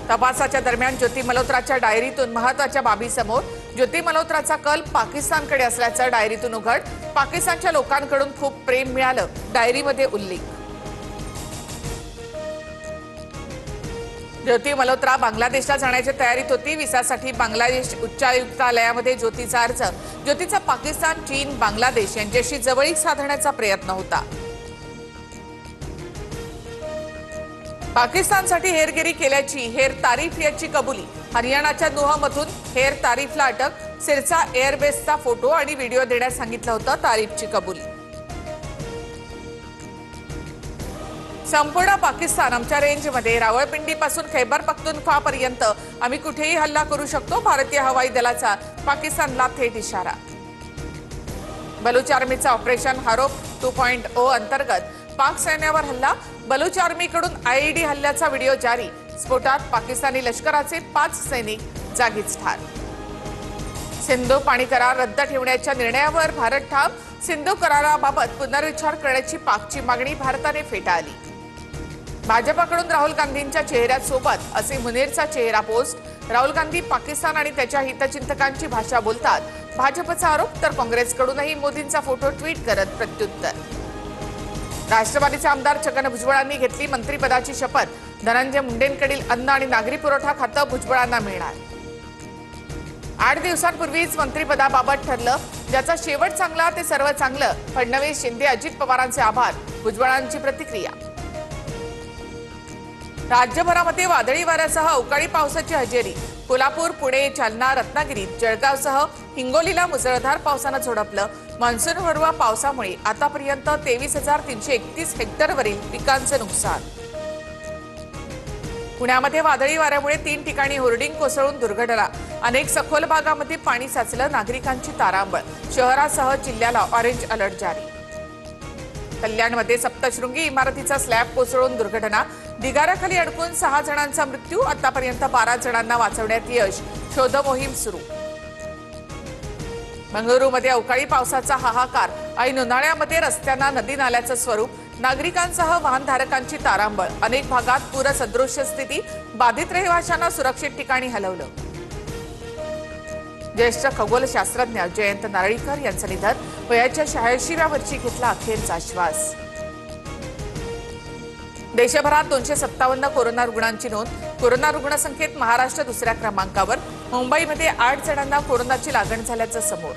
तपासाच्या दरम्यान ज्योती मल्होत्राच्या डायरीतून महत्त्वाच्या बाबी समोर। ज्योती मल्होत्राचा कल पाकिस्तानकडे असल्याचं डायरीतून उघड। पाकिस्तानच्या लोकांकडून खूप प्रेम मिळालं, डायरीमध्ये उल्लेख। ज्योती मल्होत्रा बांगलादेशला जाण्याच्या तयारीत होती। व्हिसासाठी बांगलादेश उच्चायुक्तालयामध्ये ज्योतीचा अर्ज। ज्योतीचा पाकिस्तान, चीन, बांगलादेश यांच्याशी जवळीक साधण्याचा प्रयत्न होता। पाकिस्तानसाठी हेरगिरी केल्याची हेर तारीफ याची कबुली। हरियाणाच्या नूहमधून हेर तारीफला अटक। सिरसा एअरबेसचा फोटो आणि व्हिडिओ देण्यास सांगितलं होतं, तारीफची कबुली। संपूर्ण पाकिस्तान आमच्या रेंजमध्ये। रावळपिंडीपासून खैबर पख्तूनख्वा पर्यंत आम्ही कुठेही हल्ला करू शकतो, भारतीय हवाई दलाचा पाकिस्तानला थेट इशारा। बलूच आर्मीचा ऑपरेशन हारोप 2.0 अंतर्गत पाक सैन्यावर हल्ला। बलूच आर्मीकडून आयईडी हल्ल्याचा व्हिडिओ जारी। स्फोटात पाकिस्तानी लष्कराचे 5 सैनिक जागीच ठार। सिंधू पाणी करार रद्द ठेवण्याच्या निर्णयावर भारत ठाम। सिंधू कराराबाबत पुनर्विचार करण्याची पाकची मागणी भारताने फेटाळली। भाजपकडून राहुल गांधींच्या चेहऱ्यासोबत असे मुनीरचा चेहरा पोस्ट। राहुल गांधी पाकिस्तान आणि त्याच्या हितचिंतकांची भाषा बोलतात, भाजपचा आरोप। तर काँग्रेसकडूनही मोदींचा फोटो ट्विट करत प्रत्युत्तर। राष्ट्रवादीचे आमदार छगन भुजबळांनी घेतली मंत्रिपदाची शपथ। धनंजय मुंडेंकडील अन्न आणि नागरी पुरवठा खातं भुजबळांना मिळणार। 8 दिवसांपूर्वीच मंत्रिपदाबाबत ठरलं, ज्याचा शेवट चांगला ते सर्व चांगलं। फडणवीस, शिंदे, अजित पवारांचे आभार। भुजबळांची प्रतिक्रिया। राज्यभरामध्ये वादळी वाऱ्यासह अवकाळी पावसाची हजेरी। कोल्हापूर, पुणे, जालना, रत्नागिरी, जळगावसह हिंगोलीला मुसळधार पावसानं झोडपलं। मान्सूनपूर्व पावसामुळे आतापर्यंत 23,331 हेक्टरवरील पिकांचं नुकसान। पुण्यामध्ये वादळी वाऱ्यामुळे 3 ठिकाणी होर्डिंग कोसळून दुर्घटना। अनेक सखोल भागामध्ये पाणी साचलं, नागरिकांची तारांबळ। शहरासह जिल्ह्याला ऑरेंज अलर्ट जारी। कल्याणमध्ये सप्तशृंगी इमारतीचा स्लॅब कोसळून दुर्घटना। ढिगाऱ्याखाली अडकून 6 जणांचा मृत्यू। आतापर्यंत 12 जणांना वाचवण्यात यश। शोध मोहीम सुरू। बंगळुरूमध्ये अवकाळी पावसाचा हाहाकार। ऐन उन्हाळ्यामध्ये रस्त्यांना नदी नाल्याचं स्वरूप। नागरिकांसह वाहनधारकांची तारांबळ। अनेक भागात पूरसदृश्य स्थिती। बाधित रहिवाशांना सुरक्षित ठिकाणी हलवलं। ज्येष्ठ खगोलशास्त्रज्ञ जयंत नारळीकर यांचं निधन। वयाच्या 86व्या वर्षी घेतला अखेरचा श्वास। देशभरात 257 कोरोना रुग्णांची नोंद। कोरोना रुग्णसंख्येत महाराष्ट्र दुसऱ्या क्रमांकावर। मुंबईमध्ये 8 जणांना कोरोनाची लागण झाल्याचं समोर।